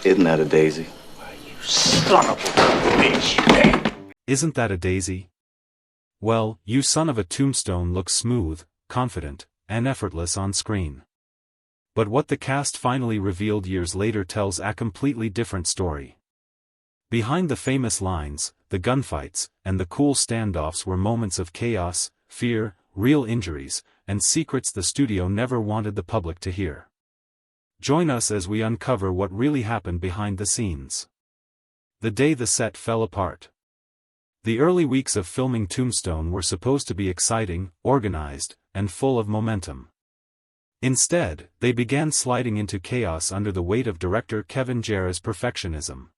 Isn't that a daisy? You son of a bitch! Isn't that a daisy? Well, you son of a tombstone looks smooth, confident, and effortless on screen. But what the cast finally revealed years later tells a completely different story. Behind the famous lines, the gunfights, and the cool standoffs were moments of chaos, fear, real injuries, and secrets the studio never wanted the public to hear. Join us as we uncover what really happened behind the scenes. The day the set fell apart. The early weeks of filming Tombstone were supposed to be exciting, organized, and full of momentum. Instead, they began sliding into chaos under the weight of director Kevin Jarrett's perfectionism.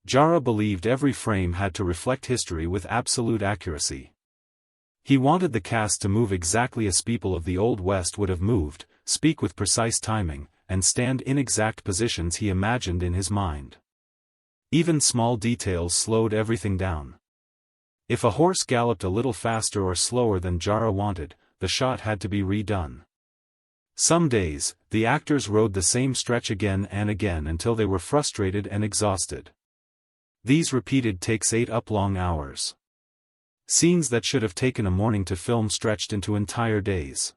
Jarrett believed every frame had to reflect history with absolute accuracy. He wanted the cast to move exactly as people of the Old West would have moved, speak with precise timing, and stand in exact positions he imagined in his mind. Even small details slowed everything down. If a horse galloped a little faster or slower than Jarrett wanted, the shot had to be redone. Some days, the actors rode the same stretch again and again until they were frustrated and exhausted. These repeated takes ate up long hours. Scenes that should have taken a morning to film stretched into entire days.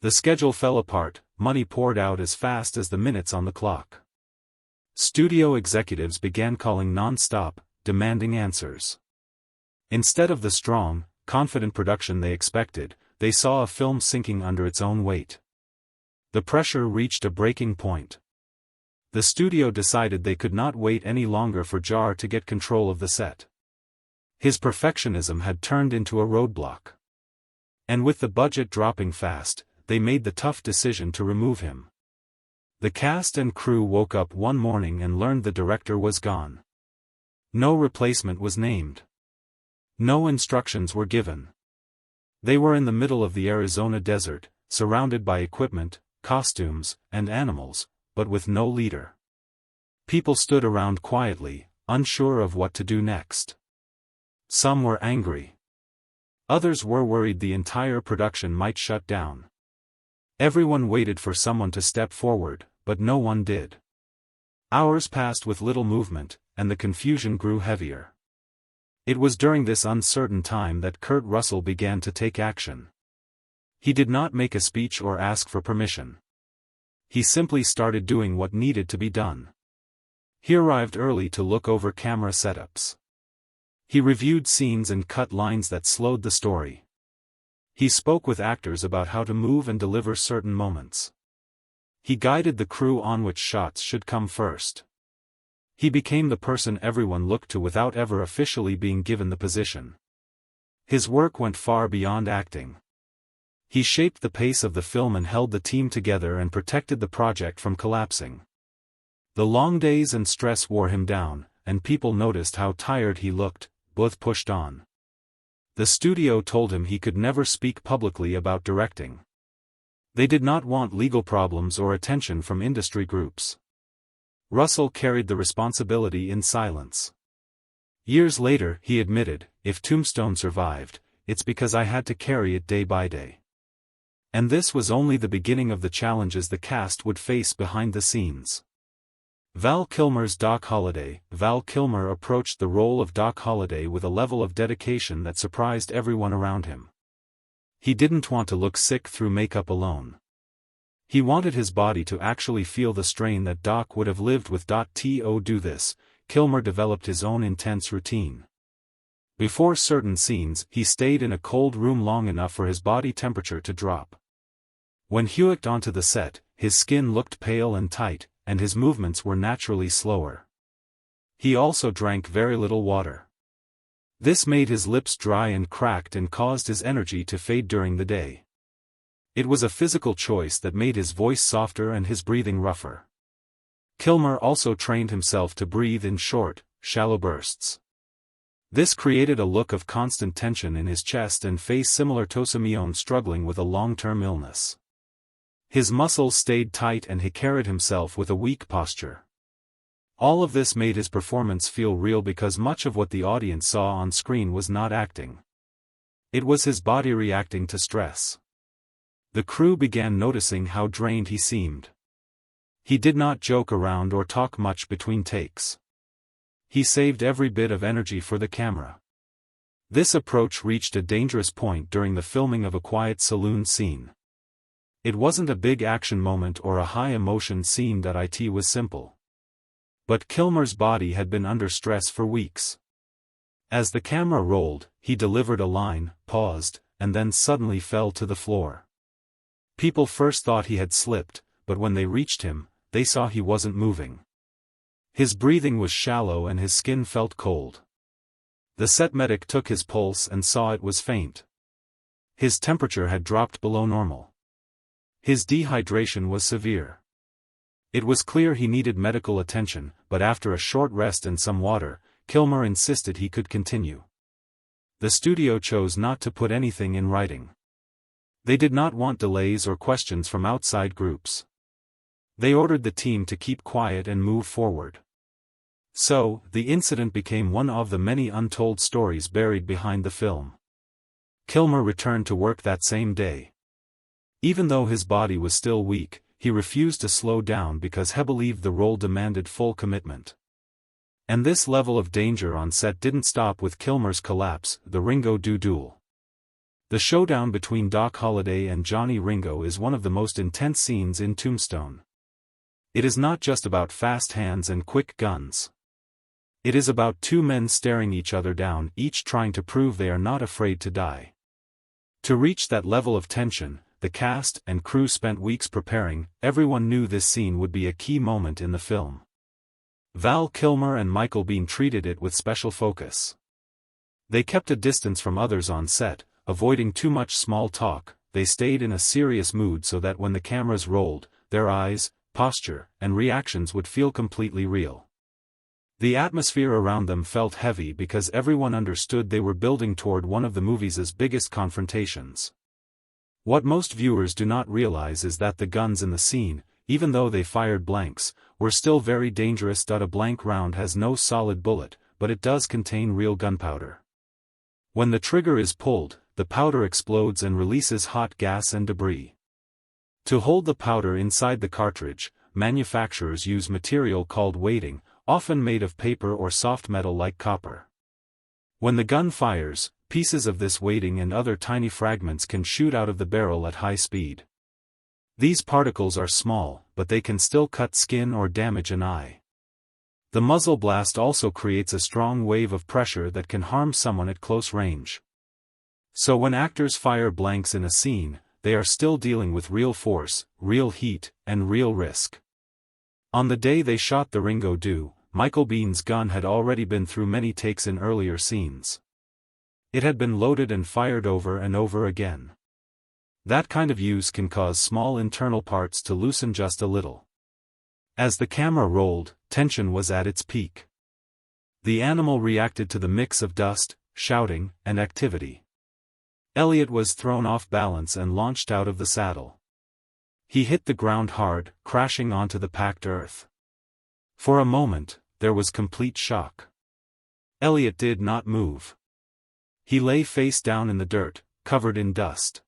The schedule fell apart, money poured out as fast as the minutes on the clock. Studio executives began calling non-stop, demanding answers. Instead of the strong, confident production they expected, they saw a film sinking under its own weight. The pressure reached a breaking point. The studio decided they could not wait any longer for Jarre to get control of the set. His perfectionism had turned into a roadblock. And with the budget dropping fast, they made the tough decision to remove him. The cast and crew woke up one morning and learned the director was gone. No replacement was named. No instructions were given. They were in the middle of the Arizona desert, surrounded by equipment, costumes, and animals, but with no leader. People stood around quietly, unsure of what to do next. Some were angry. Others were worried the entire production might shut down. Everyone waited for someone to step forward, but no one did. Hours passed with little movement, and the confusion grew heavier. It was during this uncertain time that Kurt Russell began to take action. He did not make a speech or ask for permission. He simply started doing what needed to be done. He arrived early to look over camera setups. He reviewed scenes and cut lines that slowed the story. He spoke with actors about how to move and deliver certain moments. He guided the crew on which shots should come first. He became the person everyone looked to without ever officially being given the position. His work went far beyond acting. He shaped the pace of the film and held the team together and protected the project from collapsing. The long days and stress wore him down, and people noticed how tired he looked, both pushed on. The studio told him he could never speak publicly about directing. They did not want legal problems or attention from industry groups. Russell carried the responsibility in silence. Years later, he admitted, "If Tombstone survived, it's because I had to carry it day by day." And this was only the beginning of the challenges the cast would face behind the scenes. Val Kilmer's Doc Holliday. Val Kilmer approached the role of Doc Holliday with a level of dedication that surprised everyone around him. He didn't want to look sick through makeup alone. He wanted his body to actually feel the strain that Doc would have lived with. To do this, Kilmer developed his own intense routine. Before certain scenes, he stayed in a cold room long enough for his body temperature to drop. When he walked onto the set, his skin looked pale and tight, and his movements were naturally slower. He also drank very little water. This made his lips dry and cracked and caused his energy to fade during the day. It was a physical choice that made his voice softer and his breathing rougher. Kilmer also trained himself to breathe in short, shallow bursts. This created a look of constant tension in his chest and face similar to Simeone struggling with a long-term illness. His muscles stayed tight and he carried himself with a weak posture. All of this made his performance feel real because much of what the audience saw on screen was not acting. It was his body reacting to stress. The crew began noticing how drained he seemed. He did not joke around or talk much between takes. He saved every bit of energy for the camera. This approach reached a dangerous point during the filming of a quiet saloon scene. It wasn't a big action moment or a high-emotion scene that it was simple. But Kilmer's body had been under stress for weeks. As the camera rolled, he delivered a line, paused, and then suddenly fell to the floor. People first thought he had slipped, but when they reached him, they saw he wasn't moving. His breathing was shallow and his skin felt cold. The set medic took his pulse and saw it was faint. His temperature had dropped below normal. His dehydration was severe. It was clear he needed medical attention, but after a short rest and some water, Kilmer insisted he could continue. The studio chose not to put anything in writing. They did not want delays or questions from outside groups. They ordered the team to keep quiet and move forward. So, the incident became one of the many untold stories buried behind the film. Kilmer returned to work that same day. Even though his body was still weak, he refused to slow down because he believed the role demanded full commitment. And this level of danger on set didn't stop with Kilmer's collapse, the Ringo Doo duel. The showdown between Doc Holliday and Johnny Ringo is one of the most intense scenes in Tombstone. It is not just about fast hands and quick guns. It is about two men staring each other down, each trying to prove they are not afraid to die. To reach that level of tension, the cast and crew spent weeks preparing. Everyone knew this scene would be a key moment in the film. Val Kilmer and Michael Biehn treated it with special focus. They kept a distance from others on set, avoiding too much small talk. They stayed in a serious mood so that when the cameras rolled, their eyes, posture, and reactions would feel completely real. The atmosphere around them felt heavy because everyone understood they were building toward one of the movie's biggest confrontations. What most viewers do not realize is that the guns in the scene, even though they fired blanks, were still very dangerous. A blank round has no solid bullet, but it does contain real gunpowder. When the trigger is pulled, the powder explodes and releases hot gas and debris. To hold the powder inside the cartridge, manufacturers use material called weighting, often made of paper or soft metal like copper. When the gun fires, pieces of this weighting and other tiny fragments can shoot out of the barrel at high speed. These particles are small, but they can still cut skin or damage an eye. The muzzle blast also creates a strong wave of pressure that can harm someone at close range. So when actors fire blanks in a scene, they are still dealing with real force, real heat, and real risk. On the day they shot the Ringo Doo, Michael Biehn's gun had already been through many takes in earlier scenes. It had been loaded and fired over and over again. That kind of use can cause small internal parts to loosen just a little. As the camera rolled, tension was at its peak. The animal reacted to the mix of dust, shouting, and activity. Elliot was thrown off balance and launched out of the saddle. He hit the ground hard, crashing onto the packed earth. For a moment, there was complete shock. Elliot did not move. He lay face down in the dirt, covered in dust.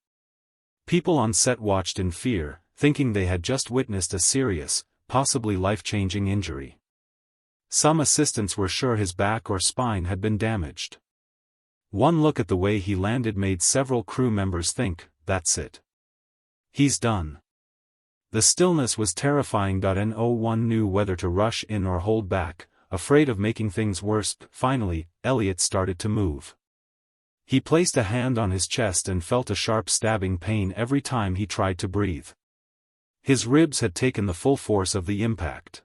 People on set watched in fear, thinking they had just witnessed a serious, possibly life-changing injury. Some assistants were sure his back or spine had been damaged. One look at the way he landed made several crew members think, "That's it. He's done." The stillness was terrifying. No one knew whether to rush in or hold back, afraid of making things worse. Finally, Elliot started to move. He placed a hand on his chest and felt a sharp stabbing pain every time he tried to breathe. His ribs had taken the full force of the impact.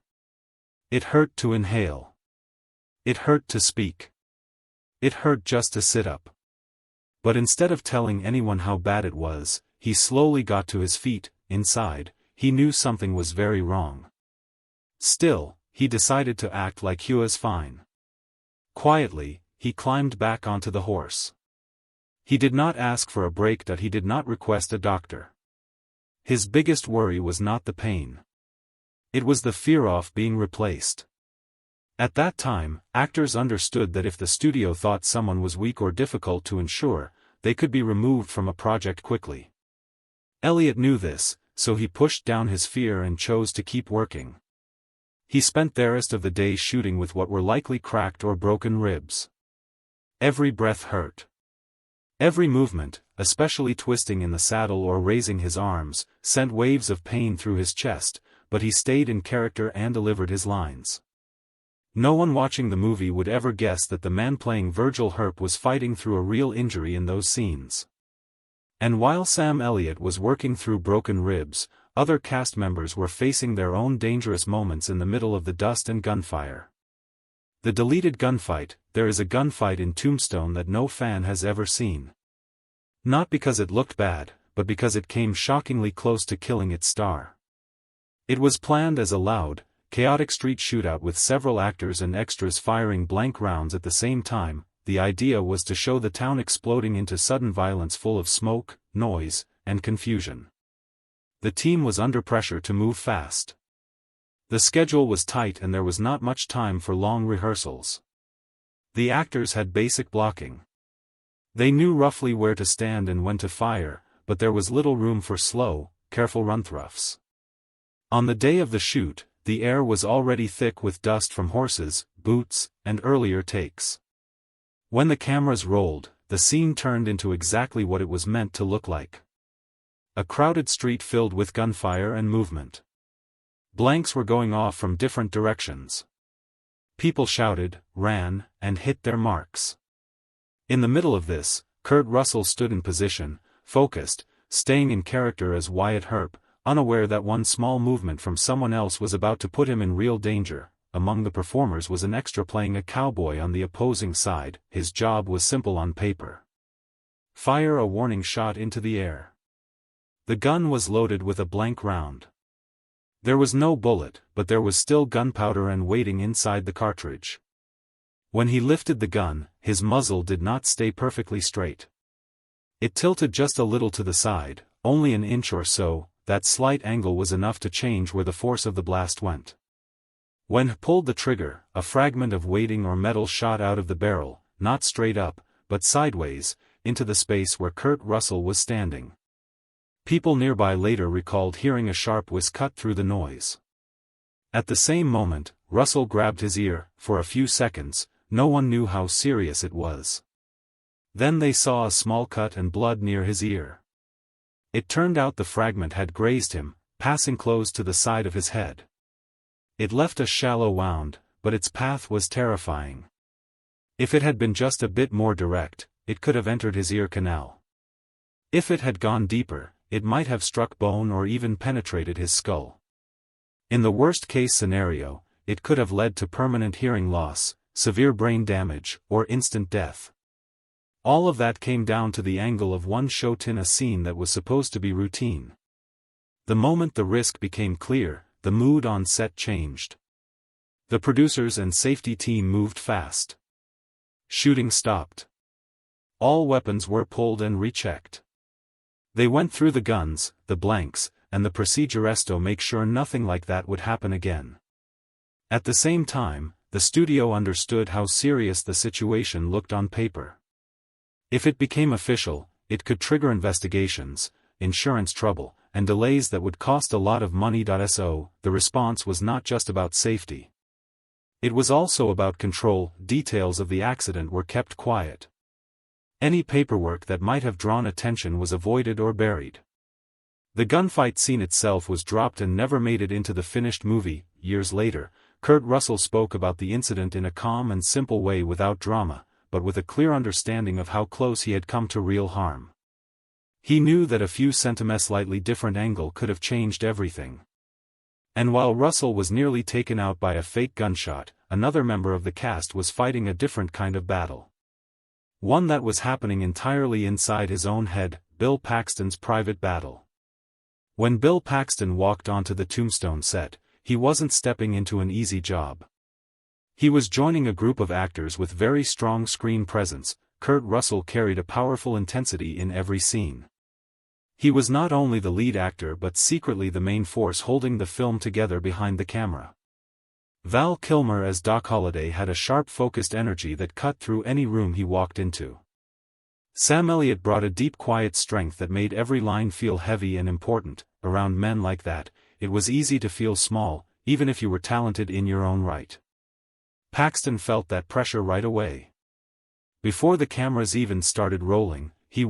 It hurt to inhale. It hurt to speak. It hurt just to sit up. But instead of telling anyone how bad it was, he slowly got to his feet. Inside, he knew something was very wrong. Still, he decided to act like he was fine. Quietly, he climbed back onto the horse. He did not ask for a break. He did not request a doctor. His biggest worry was not the pain. It was the fear of being replaced. At that time, actors understood that if the studio thought someone was weak or difficult to insure, they could be removed from a project quickly. Elliot knew this, so he pushed down his fear and chose to keep working. He spent the rest of the day shooting with what were likely cracked or broken ribs. Every breath hurt. Every movement, especially twisting in the saddle or raising his arms, sent waves of pain through his chest, but he stayed in character and delivered his lines. No one watching the movie would ever guess that the man playing Virgil Herp was fighting through a real injury in those scenes. And while Sam Elliott was working through broken ribs, other cast members were facing their own dangerous moments in the middle of the dust and gunfire. The deleted gunfight. There is a gunfight in Tombstone that no fan has ever seen. Not because it looked bad, but because it came shockingly close to killing its star. It was planned as a loud, chaotic street shootout with several actors and extras firing blank rounds at the same time. The idea was to show the town exploding into sudden violence full of smoke, noise, and confusion. The team was under pressure to move fast. The schedule was tight and there was not much time for long rehearsals. The actors had basic blocking. They knew roughly where to stand and when to fire, but there was little room for slow, careful run-throughs. On the day of the shoot, the air was already thick with dust from horses, boots, and earlier takes. When the cameras rolled, the scene turned into exactly what it was meant to look like. A crowded street filled with gunfire and movement. Blanks were going off from different directions. People shouted, ran, and hit their marks. In the middle of this, Kurt Russell stood in position, focused, staying in character as Wyatt Herp, unaware that one small movement from someone else was about to put him in real danger. Among the performers was an extra playing a cowboy on the opposing side. His job was simple on paper. Fire a warning shot into the air. The gun was loaded with a blank round. There was no bullet, but there was still gunpowder and waiting inside the cartridge. When he lifted the gun, his muzzle did not stay perfectly straight. It tilted just a little to the side, only an inch or so. That slight angle was enough to change where the force of the blast went. When he pulled the trigger, a fragment of weighting or metal shot out of the barrel, not straight up, but sideways, into the space where Kurt Russell was standing. People nearby later recalled hearing a sharp whiz cut through the noise. At the same moment, Russell grabbed his ear. For a few seconds, no one knew how serious it was. Then they saw a small cut and blood near his ear. It turned out the fragment had grazed him, passing close to the side of his head. It left a shallow wound, but its path was terrifying. If it had been just a bit more direct, it could have entered his ear canal. If it had gone deeper, it might have struck bone or even penetrated his skull. In the worst-case scenario, it could have led to permanent hearing loss, severe brain damage, or instant death. All of that came down to the angle of one shot in a scene that was supposed to be routine. The moment the risk became clear, the mood on set changed. The producers and safety team moved fast. Shooting stopped. All weapons were pulled and rechecked. They went through the guns, the blanks, and the procedures to make sure nothing like that would happen again. At the same time, the studio understood how serious the situation looked on paper. If it became official, it could trigger investigations, insurance trouble, and delays that would cost a lot of money. So, the response was not just about safety. It was also about control. Details of the accident were kept quiet. Any paperwork that might have drawn attention was avoided or buried. The gunfight scene itself was dropped and never made it into the finished movie. Years later, Kurt Russell spoke about the incident in a calm and simple way without drama, but with a clear understanding of how close he had come to real harm. He knew that a few centimeters slightly different angle could have changed everything. And while Russell was nearly taken out by a fake gunshot, another member of the cast was fighting a different kind of battle. One that was happening entirely inside his own head, Bill Paxton's private battle. When Bill Paxton walked onto the Tombstone set, he wasn't stepping into an easy job. He was joining a group of actors with very strong screen presence. Kurt Russell carried a powerful intensity in every scene. He was not only the lead actor but secretly the main force holding the film together behind the camera. Val Kilmer as Doc Holliday had a sharp focused energy that cut through any room he walked into. Sam Elliott brought a deep quiet strength that made every line feel heavy and important, around men like that, it was easy to feel small, even if you were talented in your own right. Paxton felt that pressure right away. Before the cameras even started rolling, he